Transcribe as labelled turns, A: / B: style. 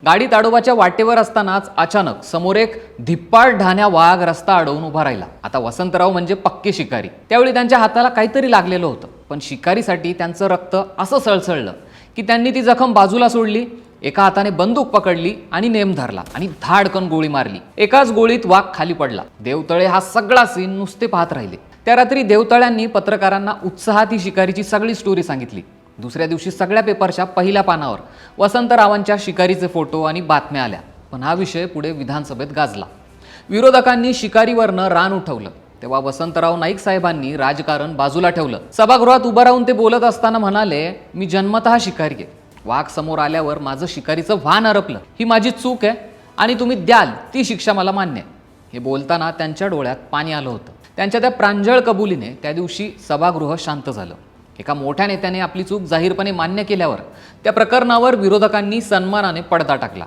A: गाडी ताडोबाच्या वाटेवर असतानाच अचानक समोर एक धिप्पाड ढाण्या वाघ रस्ता अडवून उभा राहिला। आता वसंतराव म्हणजे पक्के शिकारी। त्यावेळी त्यांच्या हाताला काहीतरी लागलेलं होतं, पण शिकारीसाठी त्यांचं रक्त असं सळसळलं की त्यांनी ती जखम बाजूला सोडली, एका हाताने बंदूक पकडली आणि नेम धरला आणि धाडकन गोळी मारली। एकाच गोळीत वाघ खाली पडला। देवतळे हा सगळा सीन नुसते पाहत राहिले। त्या रात्री देवतळ्यांनी पत्रकारांना उत्साहात ही शिकारीची सगळी स्टोरी सांगितली। दुसऱ्या दिवशी सगळ्या पेपरच्या पहिल्या पानावर वसंतरावांच्या शिकारीचे फोटो आणि बातम्या आल्या। पण हा विषय पुढे विधानसभेत गाजला। विरोधकांनी शिकारीवरनं रान उठवलं, तेव्हा वसंतराव नाईक साहेबांनी राजकारण बाजूला ठेवलं। सभागृहात उभं राहून ते बोलत असताना म्हणाले, मी जन्मतः शिकारी आहे। वाघ समोर आल्यावर माझं शिकारीचं भान हरपलं। ही माझी चूक आहे आणि तुम्ही द्याल ती शिक्षा मला मान्य आहे। हे बोलताना त्यांच्या डोळ्यात पाणी आलं होतं। त्यांच्या त्या प्रांजळ कबुलीने त्या दिवशी सभागृह शांत झालं। एका मोठ्या नेत्याने आपली चूक जाहीरपणे मान्य केल्यावर त्या प्रकरणावर विरोधकांनी सन्मानाने पडदा टाकला।